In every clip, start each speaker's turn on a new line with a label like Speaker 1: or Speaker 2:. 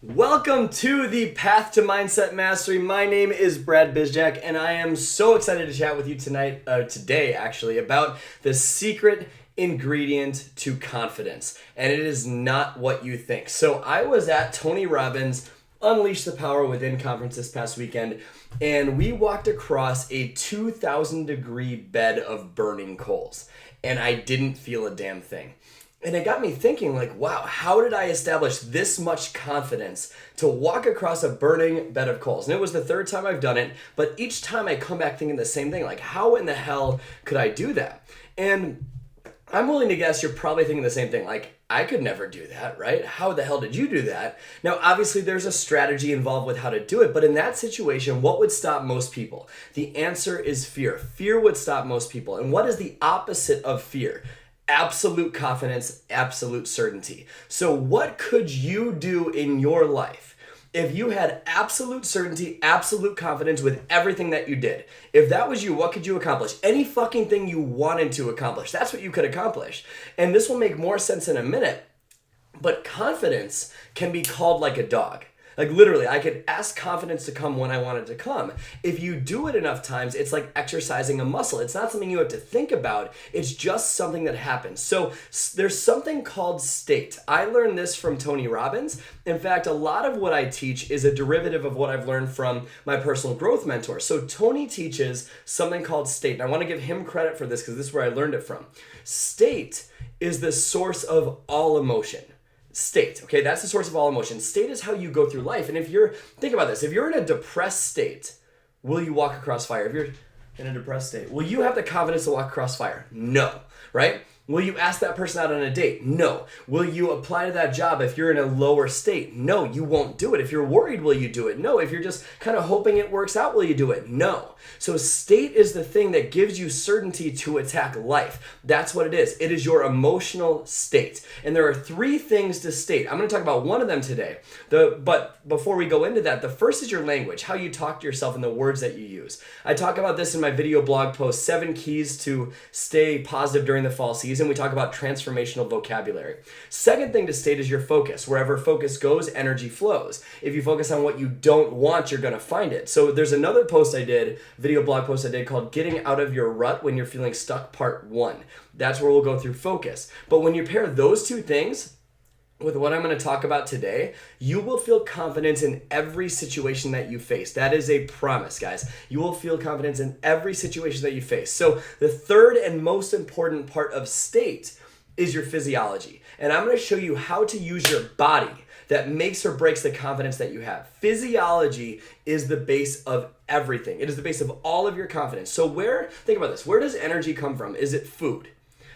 Speaker 1: Welcome to the Path to Mindset Mastery. My name is Brad Bizjack, and I am so excited to chat with you today, about the secret ingredient to confidence. And it is not what you think. So I was at Tony Robbins' Unleash the Power Within conference this past weekend, and we walked across a 2,000 degree bed of burning coals, and I didn't feel a damn thing. And it got me thinking, wow, how did I establish this much confidence to walk across a burning bed of coals? And it was the third time I've done it, but each time I come back thinking the same thing, how in the hell could I do that? And I'm willing to guess you're probably thinking the same thing, I could never do that, right? How the hell did you do that? Now, obviously, there's a strategy involved with how to do it, but in that situation, what would stop most people? The answer is fear. Fear would stop most people. And what is the opposite of fear? Absolute confidence, absolute certainty. So what could you do in your life if you had absolute certainty, absolute confidence with everything that you did? If that was you, what could you accomplish? Any fucking thing you wanted to accomplish. That's what you could accomplish. And this will make more sense in a minute. But confidence can be called like a dog. Literally, I could ask confidence to come when I want it to come. If you do it enough times, it's like exercising a muscle. It's not something you have to think about. It's just something that happens. So there's something called state. I learned this from Tony Robbins. In fact, a lot of what I teach is a derivative of what I've learned from my personal growth mentor. So Tony teaches something called state. And I want to give him credit for this because this is where I learned it from. State is the source of all emotion. State, okay, that's the source of all emotion. State is how you go through life. And think about this, if you're in a depressed state, will you walk across fire? If you're in a depressed state, will you have the confidence to walk across fire? No, right? Will you ask that person out on a date? No. Will you apply to that job if you're in a lower state? No, you won't do it. If you're worried, will you do it? No. If you're just kind of hoping it works out, will you do it? No. So state is the thing that gives you certainty to attack life. That's what it is. It is your emotional state. And there are three things to state. I'm going to talk about one of them today. But before we go into that, the first is your language, how you talk to yourself and the words that you use. I talk about this in my video blog post, 7 Keys to Stay Positive During the Fall Season. We talk about transformational vocabulary. Second thing to state is your focus. Wherever focus goes, energy flows. If you focus on what you don't want, you're going to find it. So there's another video blog post I did called Getting Out of Your Rut When You're Feeling Stuck, Part 1. That's where we'll go through focus. But when you pair those two things with what I'm going to talk about today, you will feel confidence in every situation that you face. That is a promise, guys. You will feel confidence in every situation that you face. So the third and most important part of state is your physiology. And I'm going to show you how to use your body that makes or breaks the confidence that you have. Physiology is the base of everything. It is the base of all of your confidence. So think about this. Where does energy come from? Is it food?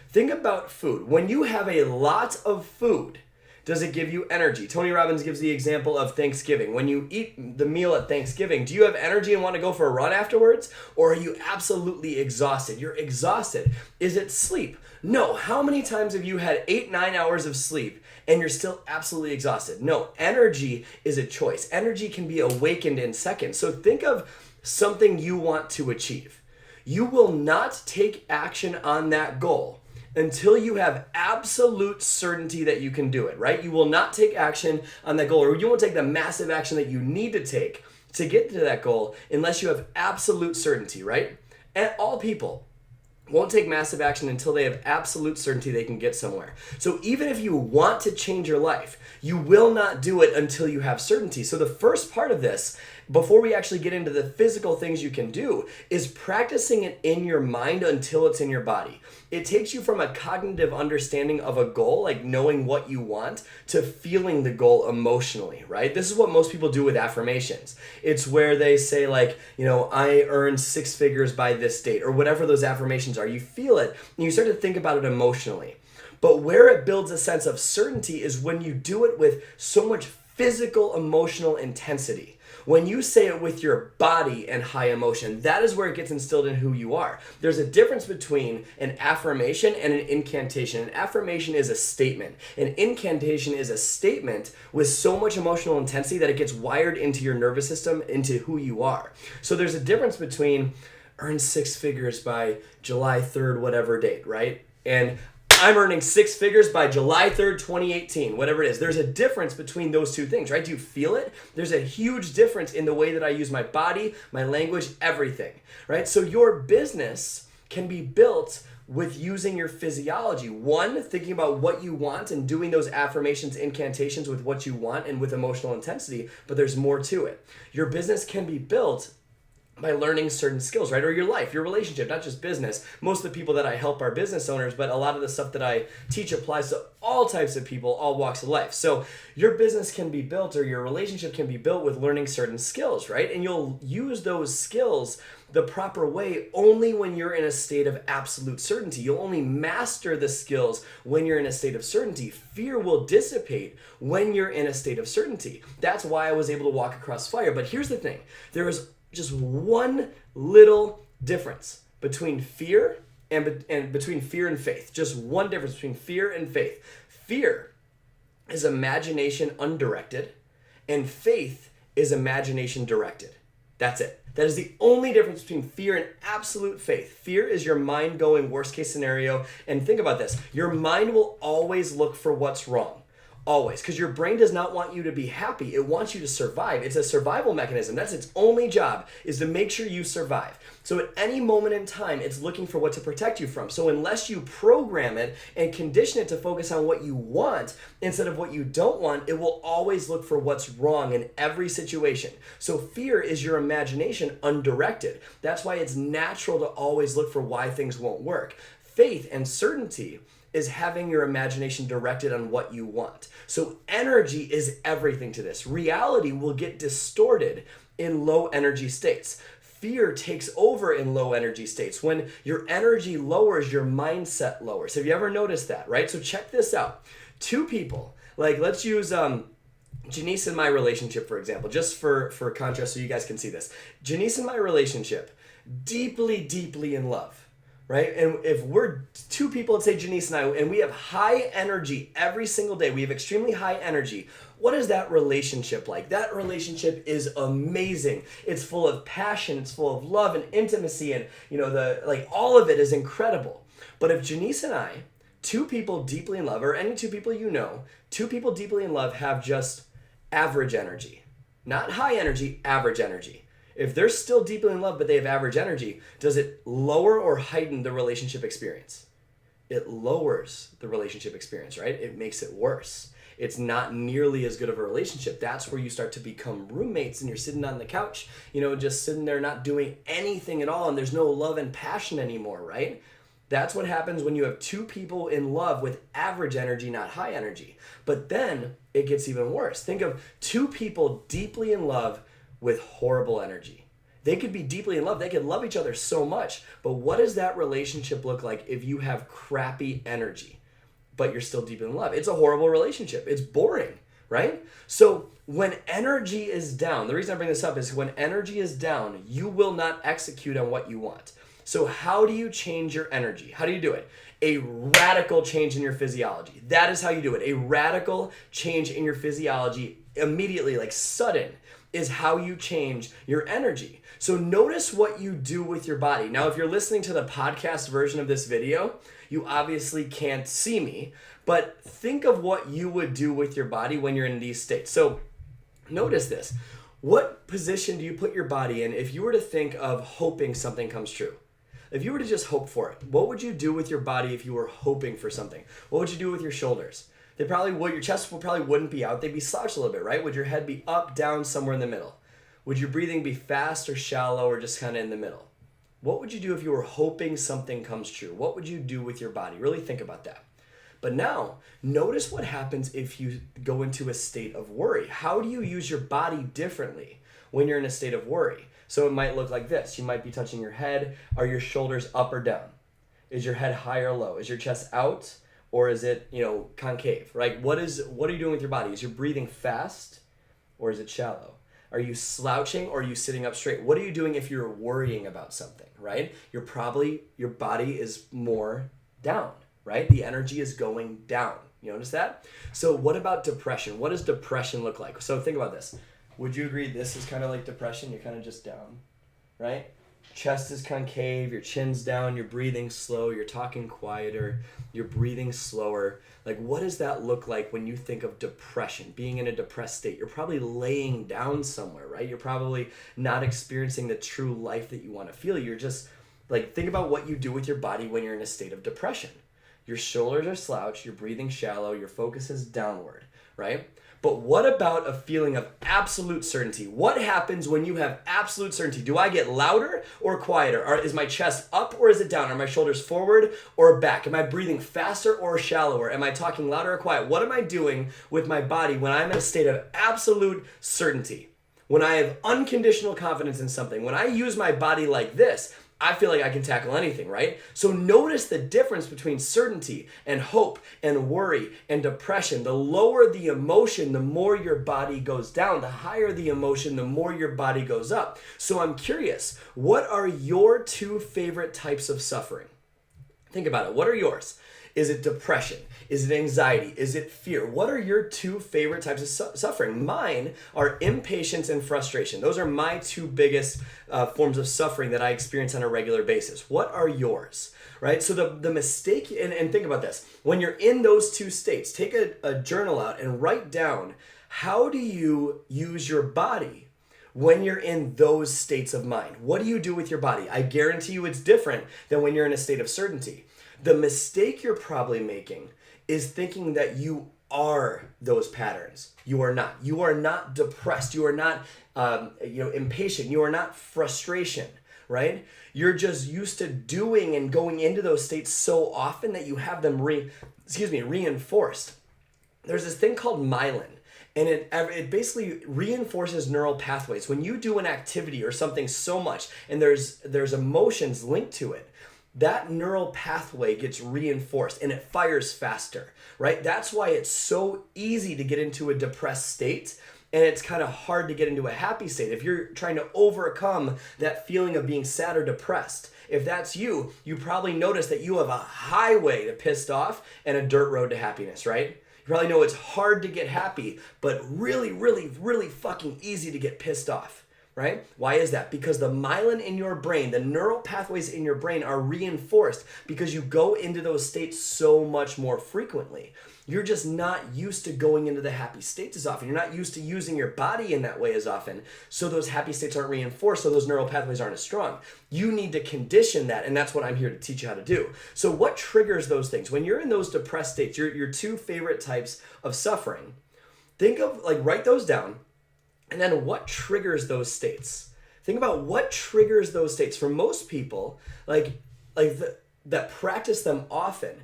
Speaker 1: Think about food. When you have a lot of food, does it give you energy? Tony Robbins gives the example of Thanksgiving. When you eat the meal at Thanksgiving, do you have energy and want to go for a run afterwards? Or are you absolutely exhausted? You're exhausted. Is it sleep? No. How many times have you had 8-9 hours of sleep and you're still absolutely exhausted? No. Energy is a choice. Energy can be awakened in seconds. So think of something you want to achieve. You will not take action on that goal until you have absolute certainty that you can do it, right? You will not take action on that goal, or you won't take the massive action that you need to take to get to that goal unless you have absolute certainty, right? And all people won't take massive action until they have absolute certainty they can get somewhere. So even if you want to change your life, you will not do it until you have certainty. So the first part of this, before we actually get into the physical things you can do, is practicing it in your mind until it's in your body. It takes you from a cognitive understanding of a goal, like knowing what you want, to feeling the goal emotionally, right? This is what most people do with affirmations. It's where they say I earned 6 figures by this date, or whatever those affirmations are. You feel it and you start to think about it emotionally. But where it builds a sense of certainty is when you do it with so much physical, emotional intensity. When you say it with your body and high emotion, that is where it gets instilled in who you are. There's a difference between an affirmation and an incantation. An affirmation is a statement. An incantation is a statement with so much emotional intensity that it gets wired into your nervous system, into who you are. So there's a difference between earn 6 figures by July 3rd, whatever date, right? And I'm earning 6 figures by July 3rd, 2018, whatever it is. There's a difference between those two things, right? Do you feel it? There's a huge difference in the way that I use my body, my language, everything, right? So your business can be built with using your physiology. One, thinking about what you want and doing those affirmations, incantations with what you want and with emotional intensity, but there's more to it. Your business can be built by learning certain skills, right? Or your life, your relationship, not just business. Most of the people that I help are business owners, but a lot of the stuff that I teach applies to all types of people, all walks of life. So your business can be built, or your relationship can be built with learning certain skills, right? And you'll use those skills the proper way only when you're in a state of absolute certainty. You'll only master the skills when you're in a state of certainty. Fear will dissipate when you're in a state of certainty. That's why I was able to walk across fire. But here's the thing. There is just one little difference between fear and between fear and faith. Just one difference between fear and faith. Fear is imagination undirected, and faith is imagination directed. That's it. That is the only difference between fear and absolute faith. Fear is your mind going worst case scenario. And think about this. Your mind will always look for what's wrong. Always. Because your brain does not want you to be happy. It wants you to survive. It's a survival mechanism. That's its only job, is to make sure you survive. So at any moment in time, it's looking for what to protect you from. So unless you program it and condition it to focus on what you want instead of what you don't want, it will always look for what's wrong in every situation. So fear is your imagination undirected. That's why it's natural to always look for why things won't work. Faith and certainty is having your imagination directed on what you want. So energy is everything to this. Reality will get distorted in low energy states. Fear takes over in low energy states. When your energy lowers, your mindset lowers. Have you ever noticed that, right? So check this out. Two people, like let's use Janice and my relationship, for example, just for contrast so you guys can see this. Janice and my relationship, deeply, deeply in love. Right? And if we're two people, let's say Janice and I, and we have high energy every single day, we have extremely high energy. What is that relationship like? That relationship is amazing. It's full of passion, it's full of love and intimacy, and all of it is incredible. But if Janice and I, two people deeply in love, or any two people you know, two people deeply in love have just average energy. Not high energy, average energy. If they're still deeply in love but they have average energy, does it lower or heighten the relationship experience? It lowers the relationship experience, right? It makes it worse. It's not nearly as good of a relationship. That's where you start to become roommates and you're sitting on the couch, just sitting there not doing anything at all, and there's no love and passion anymore, right? That's what happens when you have two people in love with average energy, not high energy. But then it gets even worse. Think of two people deeply in love with horrible energy. They could be deeply in love. They could love each other so much. But what does that relationship look like if you have crappy energy, but you're still deep in love? It's a horrible relationship. It's boring, right? So when energy is down, the reason I bring this up is when energy is down, you will not execute on what you want. So how do you change your energy? How do you do it? A radical change in your physiology. That is how you do it. A radical change in your physiology immediately, like sudden, is how you change your energy. So notice what you do with your body. Now, if you're listening to the podcast version of this video, you obviously can't see me, but think of what you would do with your body when you're in these states. So notice this. What position do you put your body in if you were to think of hoping something comes true? If you were to just hope for it, what would you do with your body if you were hoping for something? What would you do with your shoulders? They probably would. Your chest probably wouldn't be out. They'd be slouched a little bit, right? Would your head be up, down, somewhere in the middle? Would your breathing be fast or shallow or just kind of in the middle? What would you do if you were hoping something comes true? What would you do with your body? Really think about that. But now, notice what happens if you go into a state of worry. How do you use your body differently when you're in a state of worry? So it might look like this. You might be touching your head. Are your shoulders up or down? Is your head high or low? Is your chest out? Or is it, concave, right? What are you doing with your body? Is your breathing fast or is it shallow? Are you slouching or are you sitting up straight? What are you doing if you're worrying about something, right? Your body is more down, right? The energy is going down. You notice that? So what about depression? What does depression look like? So think about this. Would you agree this is kind of like depression? You're kind of just down, right? chest is concave, your chin's down, you're breathing slow, you're talking quieter, you're breathing slower. Like, what does that look like when you think of depression, being in a depressed state? You're probably laying down somewhere, right? You're probably not experiencing the true life that you want to feel. You're just, like, think about what you do with your body when you're in a state of depression. Your shoulders are slouched, you're breathing shallow, your focus is downward, right? But what about a feeling of absolute certainty? What happens when you have absolute certainty? Do I get louder or quieter? Is my chest up or is it down? Are my shoulders forward or back? Am I breathing faster or shallower? Am I talking louder or quiet? What am I doing with my body when I'm in a state of absolute certainty? When I have unconditional confidence in something, when I use my body like this, I feel like I can tackle anything, right? So notice the difference between certainty and hope and worry and depression. The lower the emotion, the more your body goes down. The higher the emotion, the more your body goes up. So I'm curious, what are your two favorite types of suffering? Think about it. What are yours? Is it depression? Is it anxiety? Is it fear? What are your two favorite types of suffering? Mine are impatience and frustration. Those are my two biggest forms of suffering that I experience on a regular basis. What are yours? Right? So the mistake, and think about this. When you're in those two states, take a journal out and write down, how do you use your body when you're in those states of mind? What do you do with your body? I guarantee you it's different than when you're in a state of certainty. The mistake you're probably making is thinking that you are those patterns. You are not. You are not depressed. You are not impatient. You are not frustration, right? You're just used to doing and going into those states so often that you have them reinforced. There's this thing called myelin. And it basically reinforces neural pathways. When you do an activity or something so much and there's emotions linked to it, that neural pathway gets reinforced and it fires faster, right? That's why it's so easy to get into a depressed state and it's kind of hard to get into a happy state. If you're trying to overcome that feeling of being sad or depressed, if that's you, you probably notice that you have a highway to pissed off and a dirt road to happiness, right? You probably know it's hard to get happy, but really, really, really fucking easy to get pissed off. Right? Why is that? Because the myelin in your brain, the neural pathways in your brain are reinforced because you go into those states so much more frequently. You're just not used to going into the happy states as often. You're not used to using your body in that way as often. So those happy states aren't reinforced, so those neural pathways aren't as strong. You need to condition that, and that's what I'm here to teach you how to do. So what triggers those things? When you're in those depressed states, your two favorite types of suffering, think of, write those down. And then what triggers those states? Think about what triggers those states. For most people, that practice them often,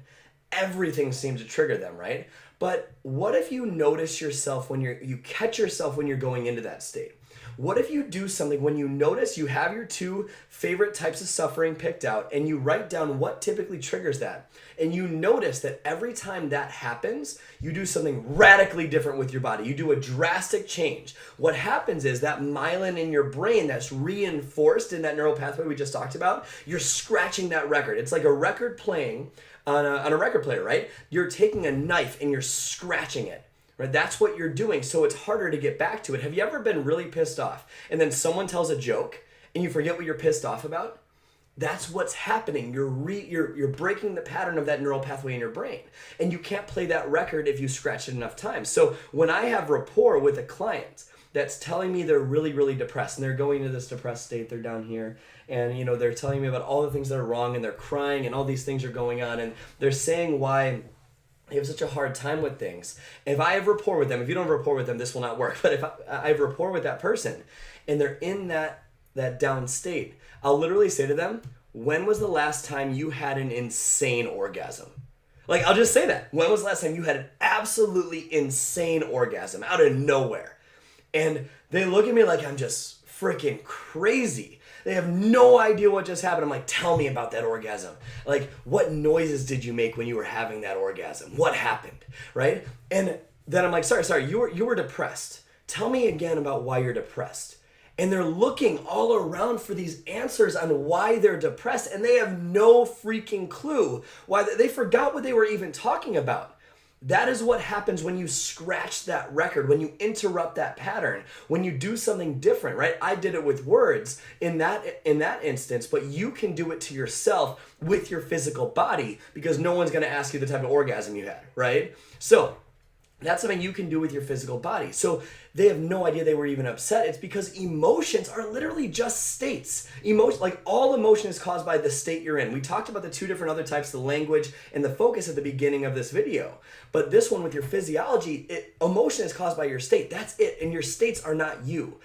Speaker 1: everything seems to trigger them, right? But what if you notice yourself you catch yourself when you're going into that state? What if you do something when you notice you have your two favorite types of suffering picked out and you write down what typically triggers that? And you notice that every time that happens, you do something radically different with your body. You do a drastic change. What happens is that myelin in your brain that's reinforced in that neural pathway we just talked about, you're scratching that record. It's like a record playing on a record player, right? You're taking a knife and you're scratching it. Right? That's what you're doing, so it's harder to get back to it. Have you ever been really pissed off and then someone tells a joke and you forget what you're pissed off about? That's what's happening. You're breaking the pattern of that neural pathway in your brain, and you can't play that record if you scratch it enough times. So when I have rapport with a client that's telling me they're really, really depressed and they're going into this depressed state, they're down here, and they're telling me about all the things that are wrong and they're crying and all these things are going on and they're saying why they have such a hard time with things. If I have rapport with them, if you don't have rapport with them, this will not work. But if I have rapport with that person and they're in that down state, I'll literally say to them, when was the last time you had an insane orgasm? I'll just say that. When was the last time you had an absolutely insane orgasm out of nowhere? And they look at me like I'm just freaking crazy. They have no idea what just happened. I'm like, tell me about that orgasm. What noises did you make when you were having that orgasm? What happened, right? And then I'm like, sorry, you were depressed. Tell me again about why you're depressed. And they're looking all around for these answers on why they're depressed, and they have no freaking clue why they forgot what they were even talking about. That is what happens when you scratch that record, when you interrupt that pattern, when you do something different, right? I did it with words in that instance, but you can do it to yourself with your physical body because no one's going to ask you the type of orgasm you had, right? So that's something you can do with your physical body. So they have no idea they were even upset. It's because emotions are literally just states. Emotion, like all emotion is caused by the state you're in. We talked about the two different other types, the language and the focus at the beginning of this video. But this one with your physiology, emotion is caused by your state. That's it. And your states are not you.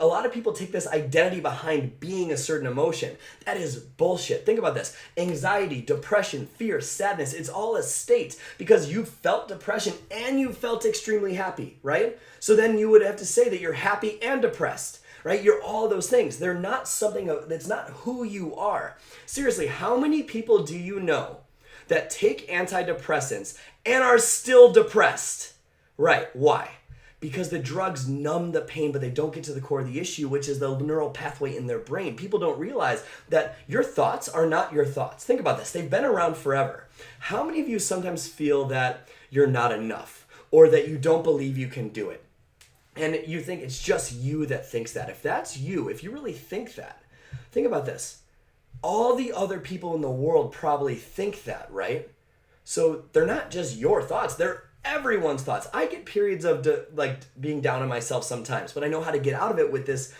Speaker 1: A lot of people take this identity behind being a certain emotion. That is bullshit. Think about this. Anxiety, depression, fear, sadness, it's all a state because you felt depression and you felt extremely happy, right? So then you would have to say that you're happy and depressed, right? You're all those things. They're not something that's not who you are. Seriously, how many people do you know that take antidepressants and are still depressed? Right, why? Because the drugs numb the pain, but they don't get to the core of the issue, which is the neural pathway in their brain. People don't realize that your thoughts are not your thoughts. Think about this. They've been around forever. How many of you sometimes feel that you're not enough or that you don't believe you can do it? And you think it's just you that thinks that. If that's you, if you really think that, think about this. All the other people in the world probably think that, right? So they're not just your thoughts. They're everyone's thoughts. I get periods of being down on myself sometimes, but I know how to get out of it with this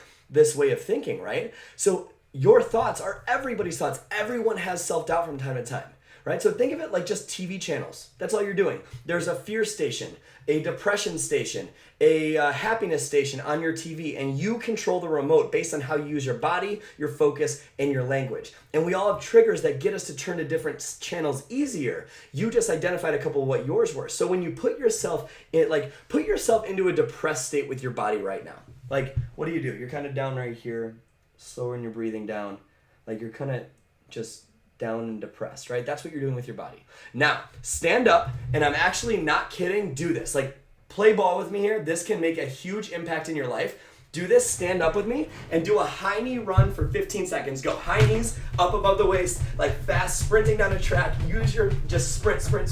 Speaker 1: way of thinking, right? So your thoughts are everybody's thoughts. Everyone has self-doubt from time to time, right? So think of it like just TV channels. That's all you're doing. There's a fear station, a depression station, a happiness station on your TV, and you control the remote based on how you use your body, your focus, and your language. And we all have triggers that get us to turn to different channels easier. You just identified a couple of what yours were. So when you put yourself into a depressed state with your body right now, like what do? You're kind of down right here, slowing your breathing down, like you're kind of just down and depressed, right? That's what you're doing with your body. Now, stand up, and I'm actually not kidding. Do this. Like, play ball with me here. This can make a huge impact in your life. Do this, stand up with me, and do a high knee run for 15 seconds. Go high knees up above the waist, like fast sprinting down a track. Use your, just sprint. 15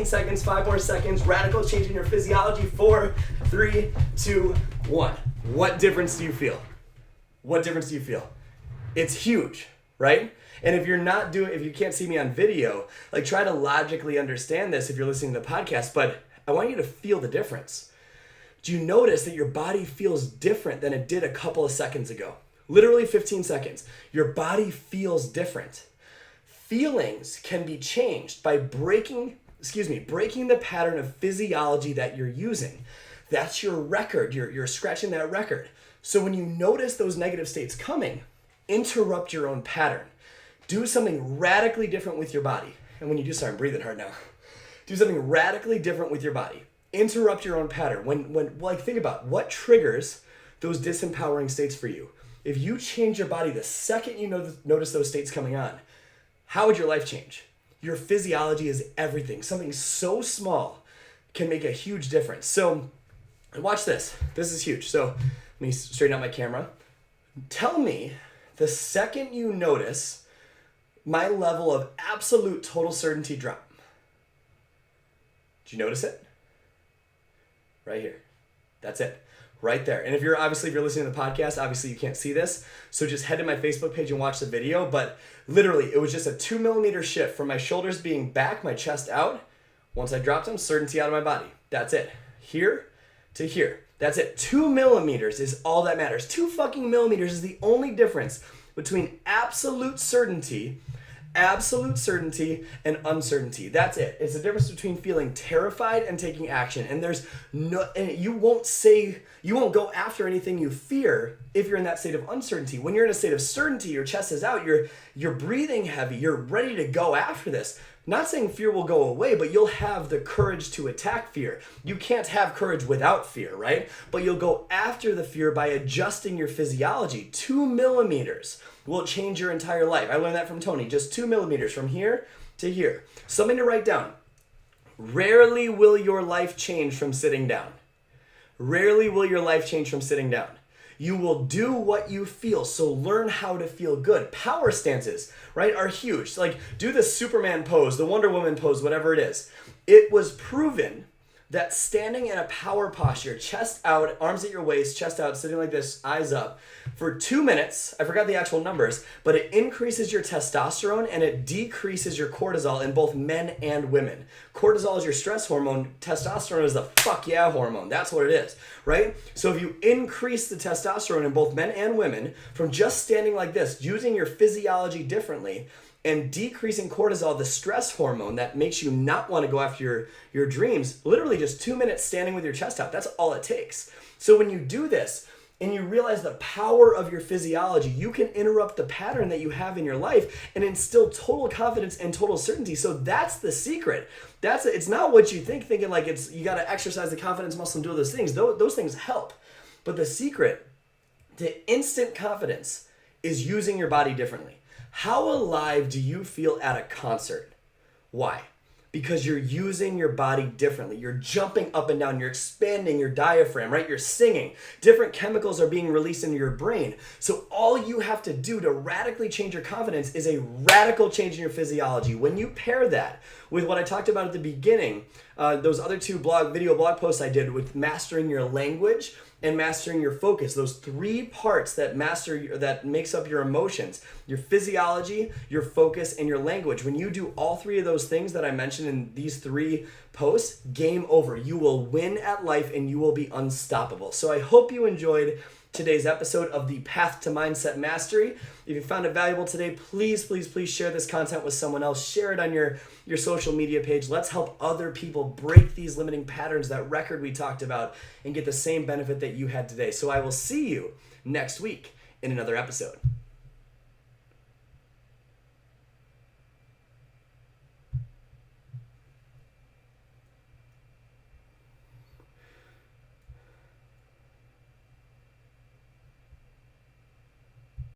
Speaker 1: seconds, 5 more seconds. Radical change in your physiology. 4, 3, 2, 1. What difference do you feel? What difference do you feel? It's huge, right? And if you can't see me on video, like try to logically understand this if you're listening to the podcast, but I want you to feel the difference. Do you notice that your body feels different than it did a couple of seconds ago? Literally 15 seconds. Your body feels different. Feelings can be changed by breaking the pattern of physiology that you're using. That's your record. You're scratching that record. So when you notice those negative states coming, interrupt your own pattern. Do something radically different with your body. And when you do, sorry, I'm breathing hard now. Do something radically different with your body. Interrupt your own pattern. Think about what triggers those disempowering states for you. If you change your body the second you notice those states coming on, how would your life change? Your physiology is everything. Something so small can make a huge difference. So watch this. This is huge. So let me straighten out my camera. Tell me the second you notice my level of absolute total certainty drop. Did you notice it? Right here. That's it. Right there. And if you're listening to the podcast, obviously you can't see this. So just head to my Facebook page and watch the video. But literally, it was just a 2 millimeter shift from my shoulders being back, my chest out. Once I dropped them, certainty out of my body. That's it. Here to here. That's it. 2 millimeters is all that matters. 2 fucking millimeters is the only difference between absolute certainty and uncertainty. That's it. It's the difference between feeling terrified and taking action. And you won't go after anything you fear if you're in that state of uncertainty. When you're in a state of certainty, your chest is out, you're breathing heavy, you're ready to go after this. Not saying fear will go away, but you'll have the courage to attack fear. You can't have courage without fear, right? But you'll go after the fear by adjusting your physiology. 2 millimeters will change your entire life. I learned that from Tony. Just 2 millimeters from here to here. Something to write down. Rarely will your life change from sitting down. Rarely will your life change from sitting down. You will do what you feel. So learn how to feel good. Power stances, right, are huge. Like do the Superman pose, the Wonder Woman pose, whatever it is. It was proven that standing in a power posture, chest out, arms at your waist, chest out, sitting like this, eyes up, for 2 minutes, I forgot the actual numbers, but it increases your testosterone and it decreases your cortisol in both men and women. Cortisol is your stress hormone. Testosterone is the fuck yeah hormone. That's what it is, right? So if you increase the testosterone in both men and women from just standing like this, using your physiology differently, and decreasing cortisol, the stress hormone that makes you not want to go after your dreams, literally just 2 minutes standing with your chest out. That's all it takes. So when you do this and you realize the power of your physiology, you can interrupt the pattern that you have in your life and instill total confidence and total certainty. So that's the secret. It's not what you think, thinking like you got to exercise the confidence muscle and do those things. Those things help. But the secret to instant confidence is using your body differently. How alive do you feel at a concert? Why? Because you're using your body differently. You're jumping up and down. You're expanding your diaphragm, right? You're singing. Different chemicals are being released into your brain. So all you have to do to radically change your confidence is a radical change in your physiology. When you pair that with what I talked about at the beginning, those other two video blog posts I did with mastering your language and mastering your focus, those 3 parts that makes up your emotions, your physiology, your focus, and your language. When you do all 3 of those things that I mentioned in these 3 posts, game over. You will win at life and you will be unstoppable. So I hope you enjoyed today's episode of the Path to Mindset Mastery. If you found it valuable today, please share this content with someone else. Share it on your social media page. Let's help other people break these limiting patterns, that record we talked about, and get the same benefit that you had today. So I will see you next week in another episode.